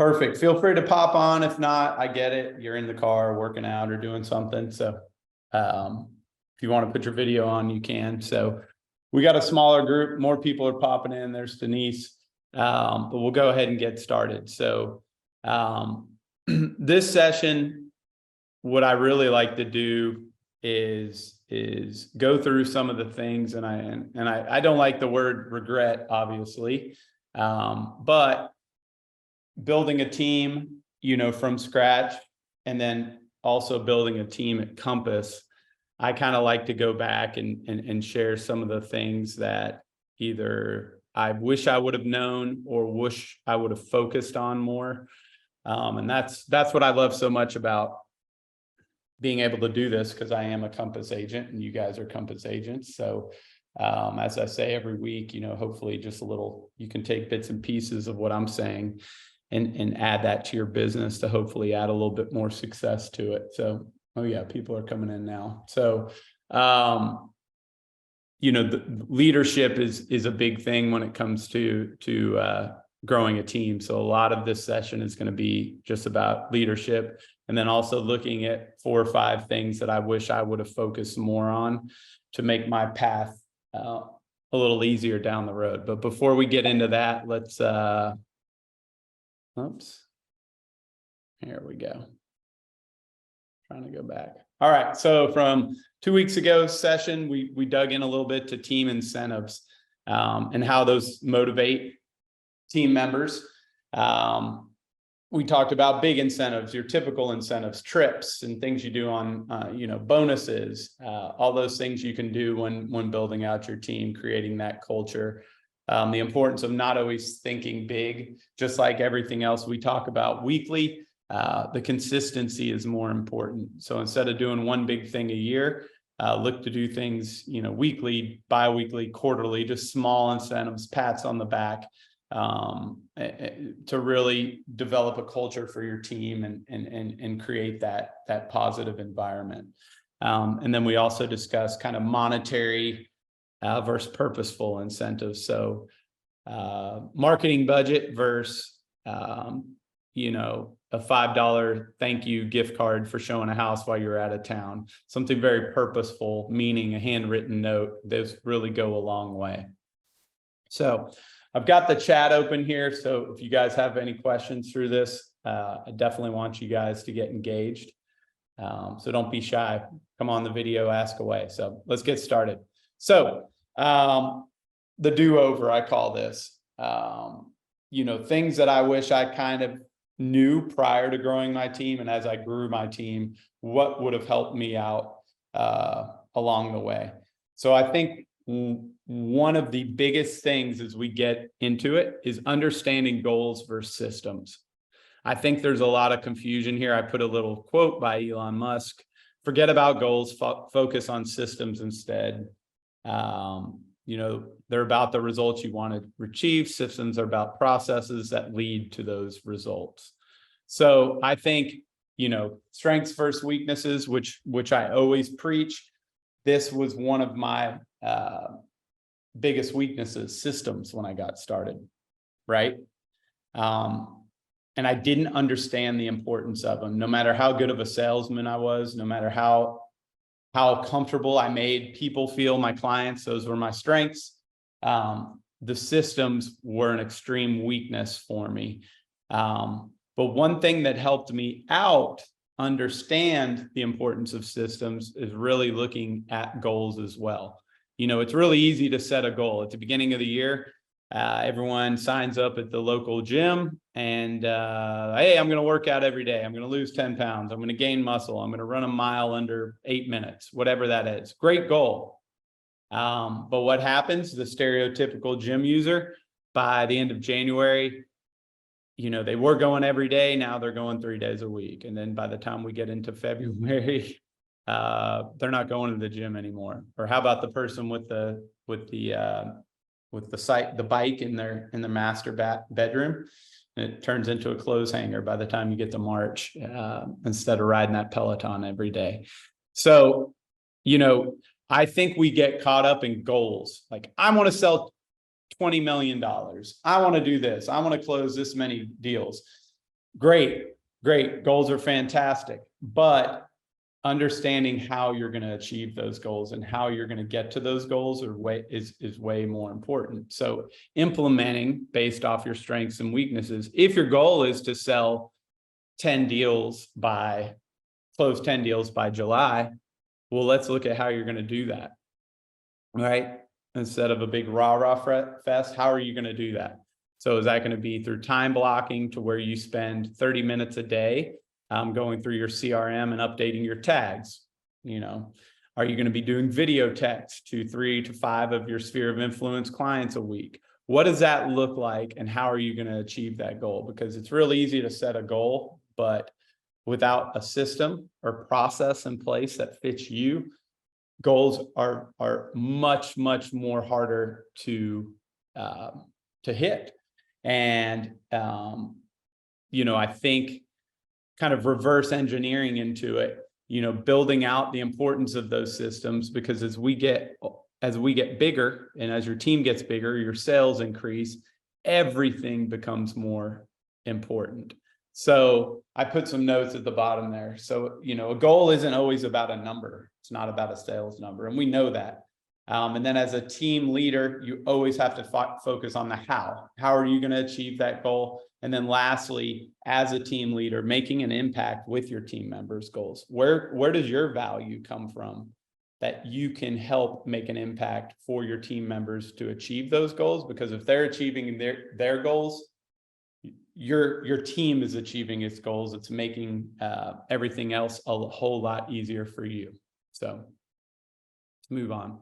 Perfect. Feel free to pop on. If not, I get it. You're in the car working out or doing something. So if you want to put your video on, you can. So we got a smaller group. More people are popping in. There's Denise. But we'll go ahead and get started. So this session, what I really like to do is go through some of the things, and I don't like the word regret, obviously, but building a team, from scratch, and then also building a team at Compass, I kind of like to go back and share some of the things that either I wish I would have known or wish I would have focused on more. And that's what I love so much about being able to do this, because I am a Compass agent and you guys are Compass agents. So as I say every week, hopefully just a little, you can take bits and pieces of what I'm saying and add that to your business to hopefully add a little bit more success to it. So, oh yeah, people are coming in now. So, the leadership is a big thing when it comes to growing a team. So a lot of this session is going to be just about leadership, and then also looking at 4 or 5 things that I wish I would have focused more on to make my path a little easier down the road. But before we get into that, let's oops, here we go. Trying to go back. All right, so from 2 weeks ago session, we dug in a little bit to team incentives and how those motivate team members. We talked about big incentives, your typical incentives, trips, and things you do on, bonuses, all those things you can do when building out your team, creating that culture. The importance of not always thinking big, just like everything else we talk about weekly. The consistency is more important. So instead of doing one big thing a year, look to do things, weekly, bi-weekly, quarterly, just small incentives, pats on the back, to really develop a culture for your team and create that positive environment. And then we also discuss kind of monetary versus purposeful incentives. So marketing budget versus, a $5 thank you gift card for showing a house while you're out of town. Something very purposeful, meaning a handwritten note. Those really go a long way. So I've got the chat open here. So if you guys have any questions through this, I definitely want you guys to get engaged. So don't be shy. Come on the video, ask away. So let's get started. So the do-over, I call this, things that I wish I kind of knew prior to growing my team, and as I grew my team, what would have helped me out along the way. So I think one of the biggest things as we get into it is understanding goals versus systems. I think there's a lot of confusion here. I put a little quote by Elon Musk: forget about goals, focus on systems instead. They're about the results you want to achieve. Systems are about processes that lead to those results. So I think, strengths versus weaknesses, which I always preach. This was one of my biggest weaknesses, systems, when I got started, right? And I didn't understand the importance of them. No matter how good of a salesman I was, no matter how comfortable I made people feel, my clients, those were my strengths. The systems were an extreme weakness for me. But one thing that helped me out understand the importance of systems is really looking at goals as well. It's really easy to set a goal at the beginning of the year. Everyone signs up at the local gym and, hey, I'm going to work out every day. I'm going to lose 10 pounds. I'm going to gain muscle. I'm going to run a mile under 8 minutes, whatever that is. Great goal. But what happens? The stereotypical gym user, by the end of January, they were going every day. Now they're going 3 days a week. And then by the time we get into February, they're not going to the gym anymore. Or how about the person with the bike in their master bedroom? It turns into a clothes hanger by the time you get to March, instead of riding that Peloton every day. So, I think we get caught up in goals. Like, I want to sell $20 million. I want to do this. I want to close this many deals. Great, great. Goals are fantastic, but understanding how you're going to achieve those goals and how you're going to get to those goals is way more important. So implementing based off your strengths and weaknesses. If your goal is to sell 10 deals by close 10 deals by July, well, let's look at how you're going to do that. Right? Instead of a big rah-rah fest, how are you going to do that? So is that going to be through time blocking to where you spend 30 minutes a day going through your CRM and updating your tags? You know, are you going to be doing video text to 3 to 5 of your sphere of influence clients a week? What does that look like, and how are you going to achieve that goal? Because it's real easy to set a goal, but without a system or process in place that fits you, goals are much more harder to hit. And you know, I think kind of reverse engineering into it, you know, building out the importance of those systems, because as we get bigger and as your team gets bigger, your sales increase, everything becomes more important. So I put some notes at the bottom there. So, you know, a goal isn't always about a number. It's not about a sales number. And we know that. And then as a team leader, you always have to focus on the how. How are you going to achieve that goal? And then lastly, as a team leader, making an impact with your team members' goals. Where does your value come from that you can help make an impact for your team members to achieve those goals? Because if they're achieving their goals, your team is achieving its goals. It's making everything else a whole lot easier for you. So let's move on.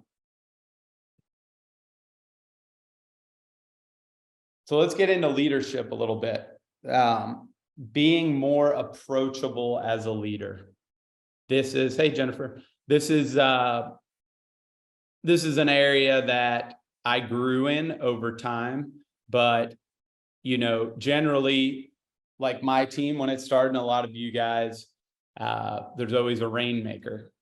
So let's get into leadership a little bit. Being more approachable as a leader. This is, hey Jennifer, this is an area that I grew in over time, but you know, generally, like my team, when it started, and a lot of you guys, there's always a rainmaker,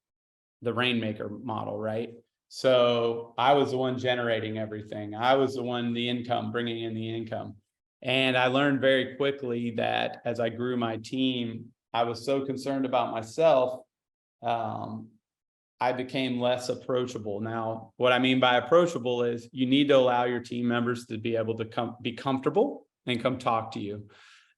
the rainmaker model, right? So I was the one generating everything. I was the one, the income, bringing in the income. And I learned very quickly that as I grew my team, I was so concerned about myself, I became less approachable. Now, what I mean by approachable is you need to allow your team members to be able to be comfortable and come talk to you,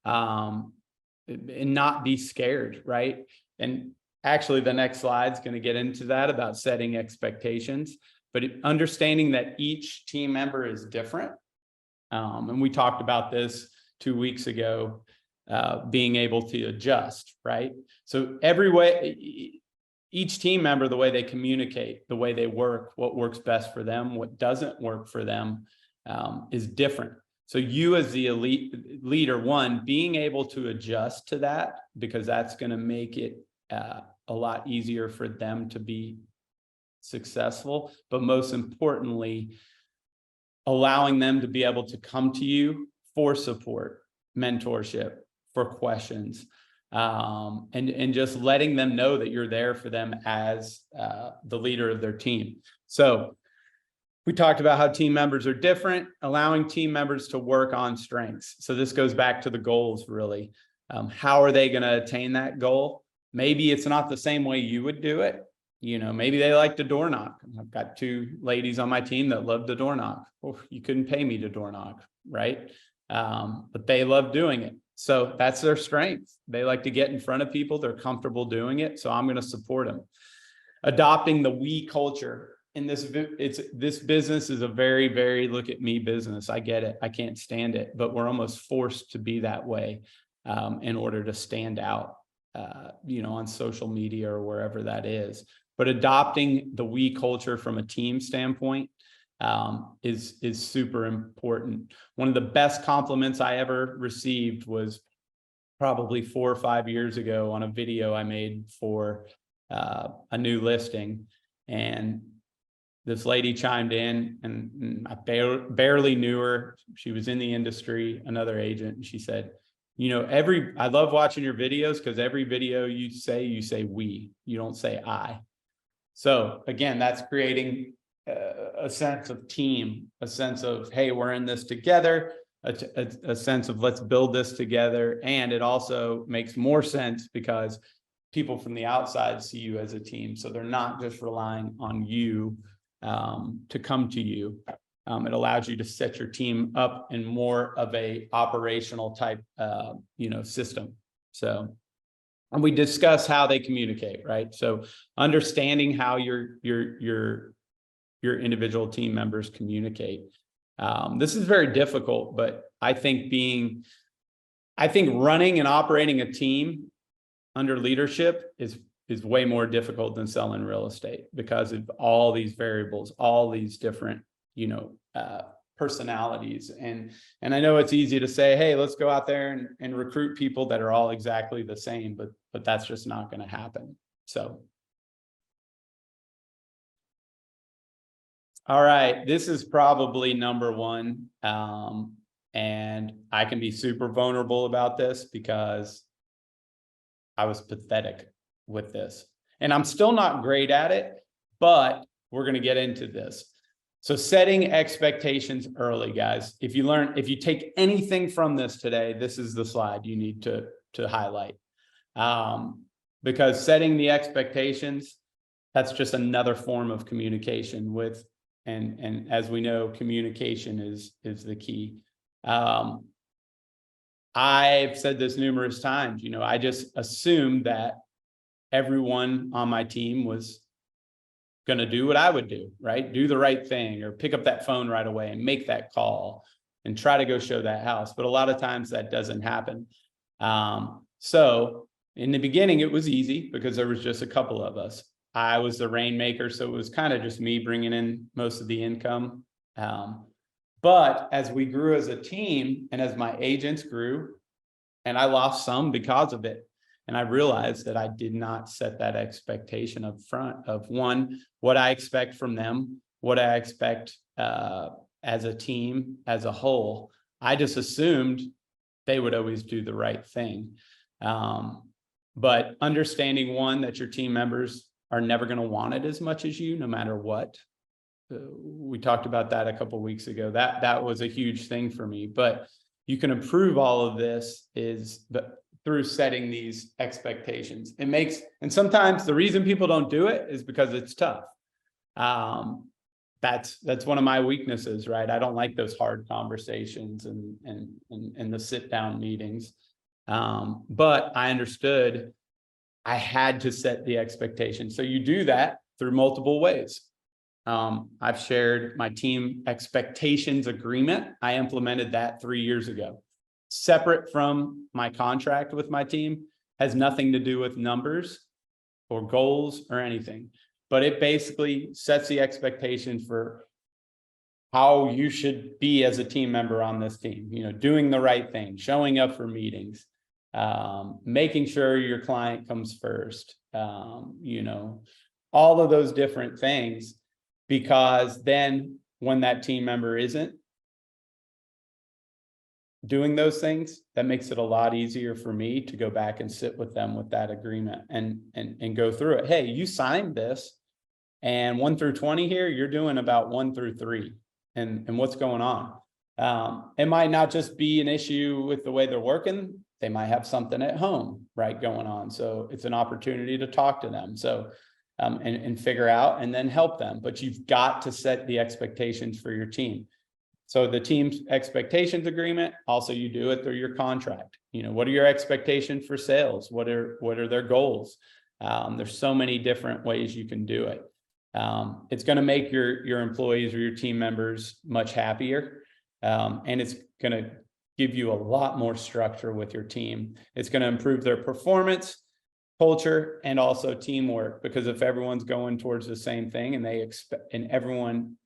and not be scared, right? And actually, the next slide is going to get into that about setting expectations, but understanding that each team member is different. And we talked about this 2 weeks ago, being able to adjust, right? So each team member, the way they communicate, the way they work, what works best for them, what doesn't work for them, is different. So you as the elite leader, one, being able to adjust to that, because that's going to make it a lot easier for them to be successful. But most importantly, allowing them to be able to come to you for support, mentorship, for questions, and just letting them know that you're there for them as the leader of their team. So we talked about how team members are different, allowing team members to work on strengths. So this goes back to the goals, really. How are they going to attain that goal? Maybe it's not the same way you would do it. You know, maybe they like to door knock. I've got 2 ladies on my team that love to door knock. Oh, you couldn't pay me to door knock, right? But they love doing it. So that's their strength. They like to get in front of people. They're comfortable doing it. So I'm going to support them. Adopting the we culture. In this business is a very look at me business. I get it. I can't stand it, but we're almost forced to be that way in order to stand out, you know, on social media or wherever that is. But adopting the we culture from a team standpoint is super important. One of the best compliments I ever received was probably 4 or 5 years ago on a video I made for a new listing. And this lady chimed in, and I barely knew her. She was in the industry, another agent. And she said, you know, I love watching your videos because every video you say we, you don't say I. So again, that's creating a sense of team, a sense of, hey, we're in this together. a sense of let's build this together. And it also makes more sense because people from the outside see you as a team. So they're not just relying on you to come to you. It allows you to set your team up in more of a operational type, system. So, and we discuss how they communicate, right? So understanding how your individual team members communicate. This is very difficult, but I think running and operating a team under leadership is way more difficult than selling real estate because of all these variables, all these different, personalities. And I know it's easy to say, hey, let's go out there and recruit people that are all exactly the same, but that's just not going to happen. So. All right, this is probably number one. And I can be super vulnerable about this because I was pathetic with this. And I'm still not great at it, but we're going to get into this. So setting expectations early, guys. If you take anything from this today, this is the slide you need to highlight. Because setting the expectations, that's just another form of communication with, and as we know, communication is the key. I've said this numerous times, I just assumed that everyone on my team was going to do what I would do, right? Do the right thing or pick up that phone right away and make that call and try to go show that house. But a lot of times that doesn't happen. So in the beginning, it was easy because there was just a couple of us. I was the rainmaker, so it was kind of just me bringing in most of the income. But as we grew as a team and as my agents grew, and I lost some because of it, and I realized that I did not set that expectation up front of one, what I expect from them, what I expect as a team, as a whole. I just assumed they would always do the right thing. But understanding one, that your team members are never going to want it as much as you, no matter what. We talked about that a couple of weeks ago. That was a huge thing for me. But you can improve all of this through setting these expectations. And sometimes the reason people don't do it is because it's tough. That's one of my weaknesses, right? I don't like those hard conversations and the sit down meetings. But I understood I had to set the expectation. So you do that through multiple ways. I've shared my team expectations agreement. I implemented that 3 years ago. Separate from my contract with my team, has nothing to do with numbers or goals or anything, but it basically sets the expectation for how you should be as a team member on this team, doing the right thing, showing up for meetings, making sure your client comes first, all of those different things, because then when that team member isn't doing those things, that makes it a lot easier for me to go back and sit with them with that agreement and go through it. Hey, you signed this, and 1 through 20 here, you're doing about 1 through 3, and what's going on. It might not just be an issue with the way they're working. They might have something at home, right, going on. So it's an opportunity to talk to them. So and figure out and then help them. But you've got to set the expectations for your team. So the team's expectations agreement, also you do it through your contract. What are your expectations for sales? What are their goals? There's so many different ways you can do it. It's going to make your employees or your team members much happier. And it's going to give you a lot more structure with your team. It's going to improve their performance, culture, and also teamwork, because if everyone's going towards the same thing and everyone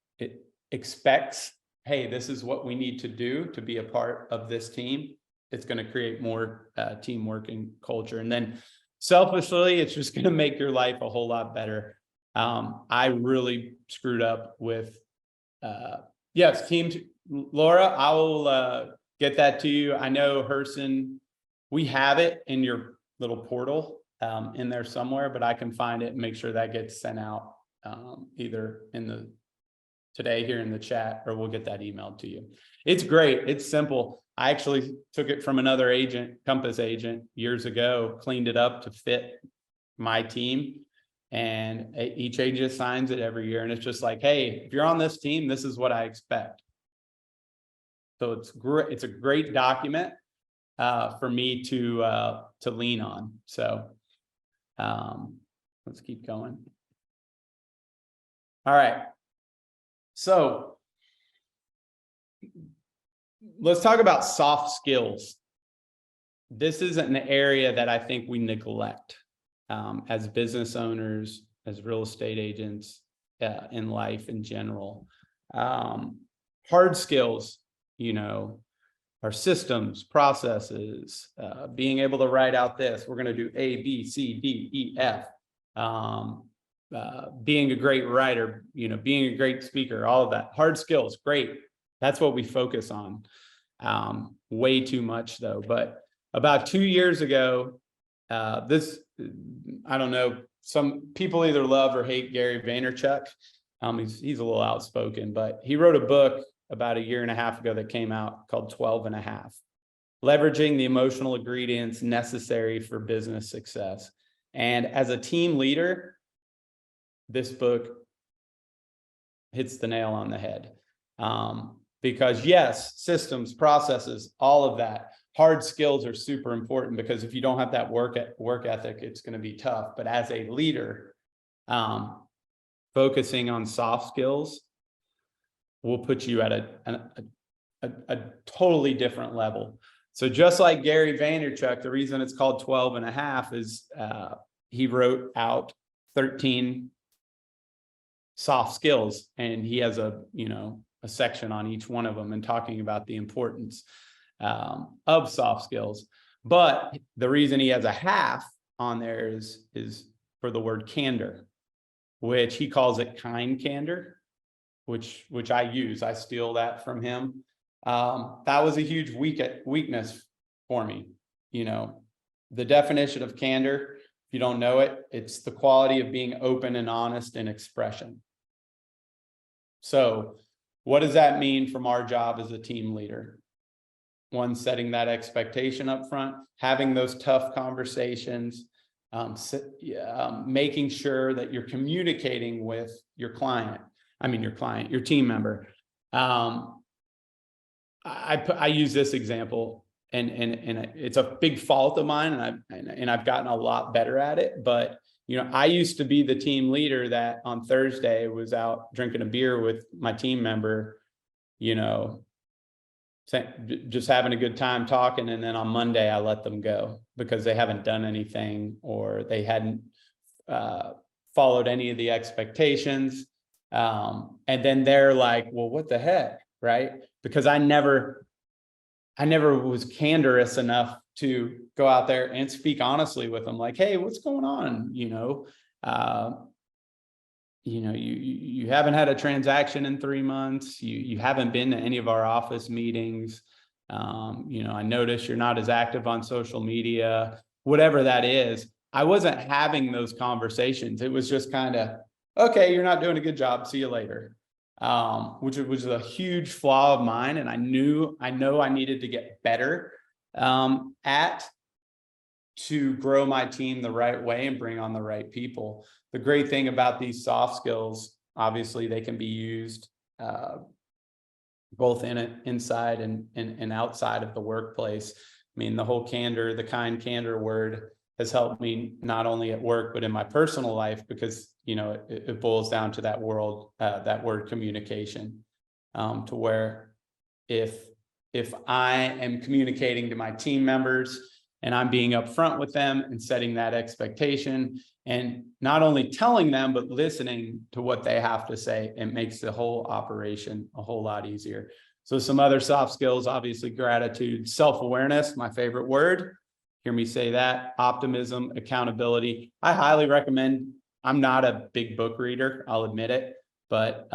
expects, hey, this is what we need to do to be a part of this team, it's going to create more teamwork and culture. And then selfishly, it's just going to make your life a whole lot better. I really screwed up with, yes, teams. Laura, I will get that to you. I know Herson, we have it in your little portal in there somewhere, but I can find it and make sure that gets sent out either in the today here in the chat, or we'll get that emailed to you. It's great. It's simple. I actually took it from another agent, Compass agent, years ago, cleaned it up to fit my team. And each agent signs it every year. And it's just like, hey, if you're on this team, this is what I expect. So it's great. It's a great document for me to lean on. So let's keep going. All right. So let's talk about soft skills. This is an area that I think we neglect as business owners, as real estate agents, in life in general. Hard skills, our systems, processes, being able to write out this. We're going to do A, B, C, D, E, F. Being a great writer, being a great speaker, all of that. Hard skills, great. That's what we focus on. Way too much though. But about 2 years ago, I don't know, some people either love or hate Gary Vaynerchuk. He's a little outspoken, but he wrote a book about 1.5 years ago that came out called 12 and a half, leveraging the emotional ingredients necessary for business success. And as a team leader, this book hits the nail on the head. Because yes, systems, processes, all of that, hard skills are super important, because if you don't have that work ethic, it's going to be tough. But as a leader, focusing on soft skills will put you at a totally different level. So just like Gary Vaynerchuk, the reason it's called 12 and a half is he wrote out 13 soft skills, and he has a section on each one of them and talking about the importance of soft skills. But the reason he has a half on there is for the word candor, which he calls it kind candor, which I use. I steal that from him. That was a huge weakness for me. The definition of candor, if you don't know it, it's the quality of being open and honest in expression. So what does that mean from our job as a team leader? One, setting that expectation up front, having those tough conversations, making sure that you're communicating with your team member. I use this example, and it's a big fault of mine, and I've gotten a lot better at it. But I used to be the team leader that on Thursday was out drinking a beer with my team member, just having a good time talking. And then on Monday, I let them go because they haven't done anything, or they hadn't followed any of the expectations. And then they're like, well, what the heck, right? Because I never was candorous enough to go out there and speak honestly with them, like, hey, what's going on? You haven't had a transaction in 3 months. You haven't been to any of our office meetings. I notice you're not as active on social media, whatever that is. I wasn't having those conversations. It was just kind of, okay, you're not doing a good job. See you later. Which was a huge flaw of mine. And I know I needed to get better to grow my team the right way and bring on the right people. The great thing about these soft skills, obviously they can be used both inside and outside of the workplace. The whole candor, the kind candor word has helped me not only at work, but in my personal life, because, it boils down to that word communication, to where if I am communicating to my team members and I'm being upfront with them and setting that expectation, and not only telling them, but listening to what they have to say, it makes the whole operation a whole lot easier. So some other soft skills, obviously gratitude, self-awareness, my favorite word. Hear me say that. Optimism, accountability. I highly recommend. I'm not a big book reader, I'll admit it, but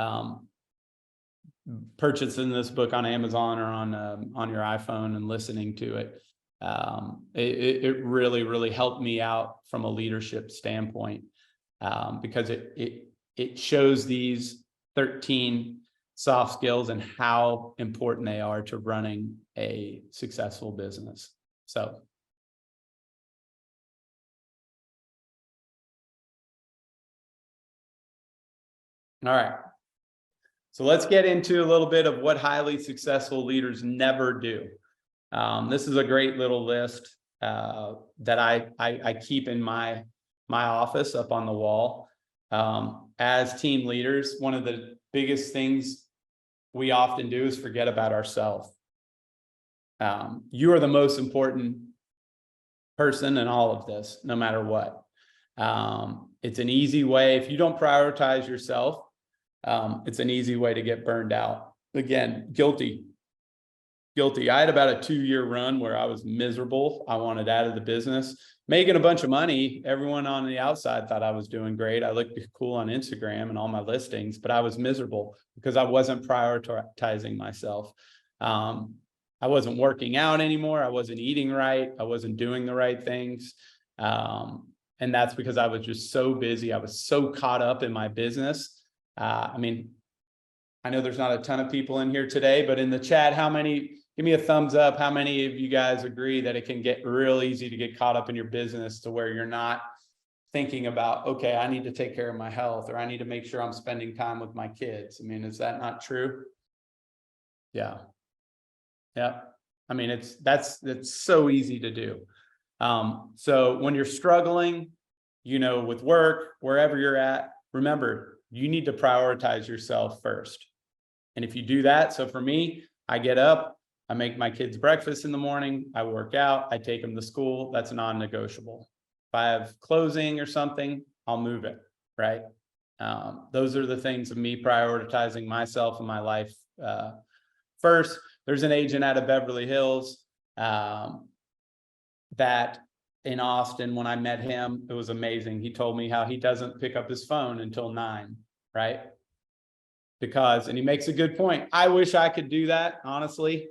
purchasing this book on Amazon or on your iPhone and listening to it, it really, really helped me out from a leadership standpoint, because it shows these 13 soft skills and how important they are to running a successful business. So. All right. So let's get into a little bit of what highly successful leaders never do. This is a great little list that I keep in my office up on the wall. As team leaders, one of the biggest things we often do is forget about ourselves. You are the most important person in all of this, no matter what. It's an easy way. If you don't prioritize yourself, it's an easy way to get burned out. Again, guilty. I had about a 2-year run where I was miserable. I wanted out of the business, making a bunch of money. Everyone on the outside thought I was doing great. I looked cool on Instagram and all my listings, but I was miserable because I wasn't prioritizing myself. I wasn't working out anymore. I wasn't eating right. I wasn't doing the right things. And that's because I was just so busy. I was so caught up in my business. I mean, I know there's not a ton of people in here today, but in the chat, give me a thumbs up. How many of you guys agree that it can get real easy to get caught up in your business to where you're not thinking about, okay, I need to take care of my health, or I need to make sure I'm spending time with my kids. I mean, is that not true? Yeah. Yeah. I mean, that's so easy to do. So when you're struggling, with work, wherever you're at, remember, you need to prioritize yourself first. And if you do that, so for me, I get up, I make my kids breakfast in the morning, I work out, I take them to school. That's non-negotiable. If I have closing or something, I'll move it, right? Those are the things of me prioritizing myself and my life first. There's an agent out of Beverly Hills that in Austin, when I met him, it was amazing. He told me how he doesn't pick up his phone until 9, right? And he makes a good point. I wish I could do that, honestly.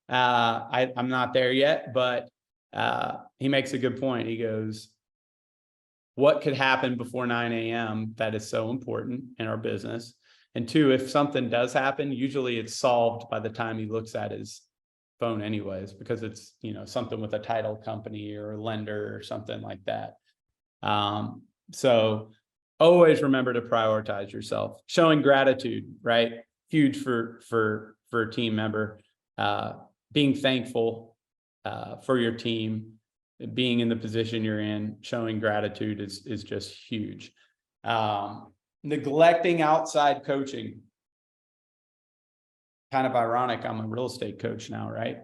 I'm not there yet, but he makes a good point. He goes, what could happen before 9 a.m. that is so important in our business? And 2, if something does happen, usually it's solved by the time he looks at his phone anyways, because it's, something with a title company or a lender or something like that. So always remember to prioritize yourself. Showing gratitude, right? Huge for a team member. Being thankful for your team, being in the position you're in, showing gratitude is just huge. Neglecting outside coaching. Kind of ironic. I'm a real estate coach now, right?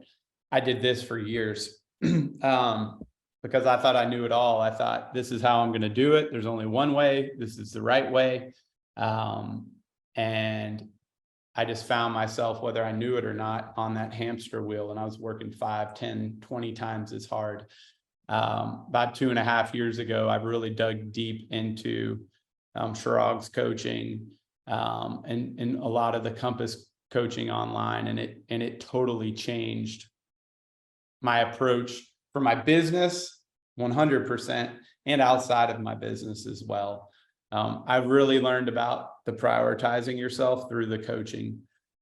I did this for years because I thought I knew it all. I thought, this is how I'm going to do it. There's only one way. This is the right way. And I just found myself, whether I knew it or not, on that hamster wheel. And I was working 5, 10, 20 times as hard. About 2.5 years ago, I really dug deep into Chirag's coaching and a lot of the Compass coaching online, and it totally changed my approach for my business 100% and outside of my business as well. I really learned about the prioritizing yourself through the coaching.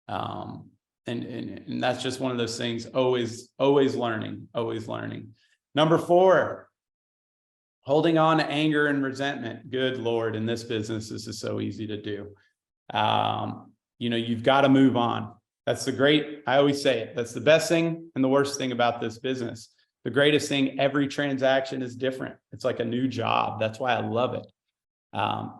And that's just one of those things, always learning. Number 4, holding on to anger and resentment. Good Lord, in this business, this is so easy to do. You've got to move on. I always say it, that's the best thing and the worst thing about this business. The greatest thing, every transaction is different. It's like a new job. That's why I love it.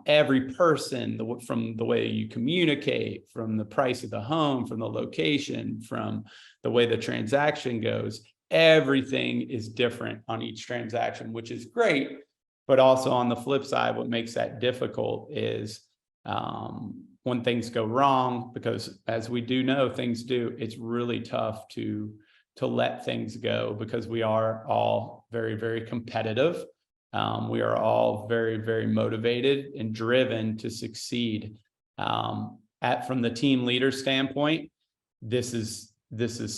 Every person, from the way you communicate, from the price of the home, from the location, from the way the transaction goes, everything is different on each transaction, which is great. But also on the flip side, what makes that difficult is when things go wrong, because as we do know, it's really tough to let things go, because we are all very, very competitive. We are all very, very motivated and driven to succeed. From the team leader standpoint, this is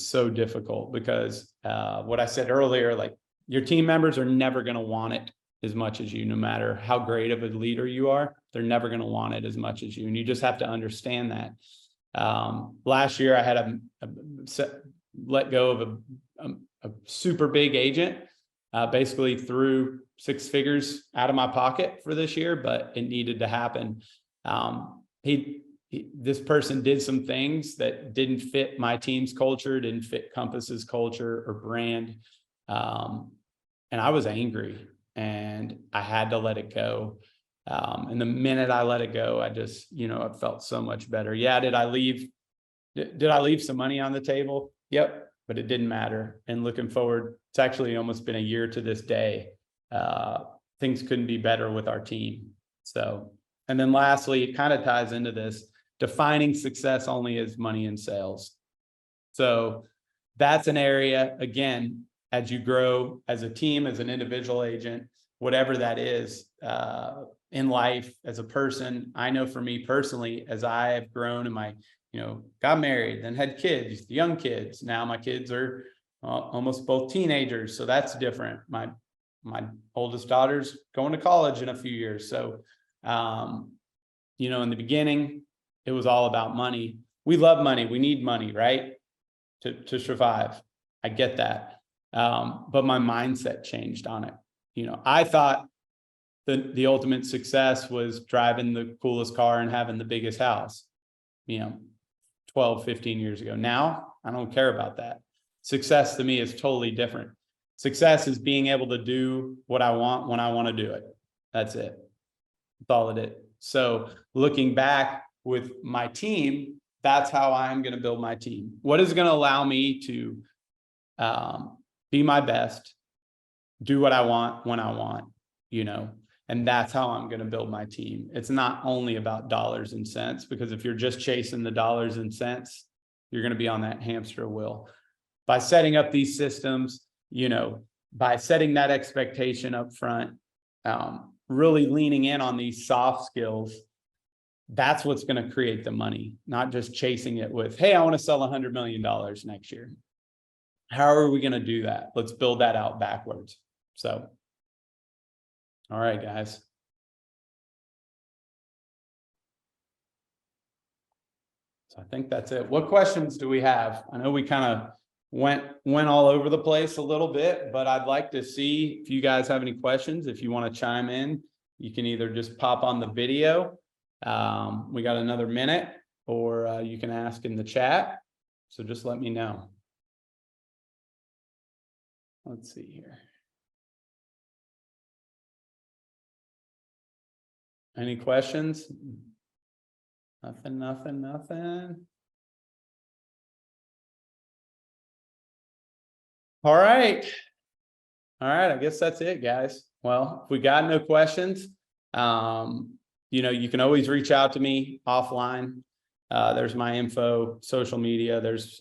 so difficult because what I said earlier, like, your team members are never going to want it as much as you. No matter how great of a leader you are, they're never going to want it as much as you. And you just have to understand that. Last year I had let go of a super big agent, basically threw 6 figures out of my pocket for this year, but it needed to happen. This person did some things that didn't fit my team's culture, didn't fit Compass's culture or brand. And I was angry and I had to let it go. And the minute I let it go, I just, it felt so much better. Yeah. Did I leave some money on the table? Yep. But it didn't matter. And looking forward, it's actually almost been a year to this day. Things couldn't be better with our team. So, and then lastly, it kind of ties into this, defining success only as money and sales. So that's an area, again, as you grow as a team, as an individual agent, whatever that is, in life, as a person. I know for me personally, as I have grown and got married, then had kids, young kids. Now my kids are almost both teenagers. So that's different. My oldest daughter's going to college in a few years. So, in the beginning, it was all about money. We love money. We need money, right? To survive. I get that. But my mindset changed on it. I thought the ultimate success was driving the coolest car and having the biggest house, 12, 15 years ago. Now, I don't care about that. Success to me is totally different. Success is being able to do what I want when I want to do it. That's it. That's all it is. So looking back with my team, that's how I'm going to build my team. What is going to allow me to be my best, do what I want when I want, and that's how I'm going to build my team. It's not only about dollars and cents, because if you're just chasing the dollars and cents, you're going to be on that hamster wheel. By setting up these systems, by setting that expectation up front, really leaning in on these soft skills, that's what's going to create the money, not just chasing it with, hey, I want to sell $100 million next year. How are we going to do that? Let's build that out backwards. So, all right, guys. So I think that's it. What questions do we have? I know we kind of went all over the place a little bit, but I'd like to see if you guys have any questions. If you want to chime in, you can either just pop on the video. We got another minute, or you can ask in the chat. So just let me know. Let's see here. Any questions? Nothing. All right. I guess that's it, guys. Well, if we got no questions, you can always reach out to me offline. There's my info, social media. There's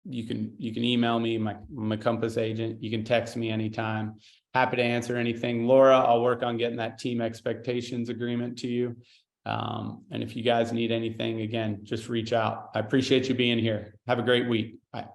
you can email me, my Compass agent. You can text me anytime. Happy to answer anything. Laura, I'll work on getting that team expectations agreement to you. And if you guys need anything, again, just reach out. I appreciate you being here. Have a great week. Bye.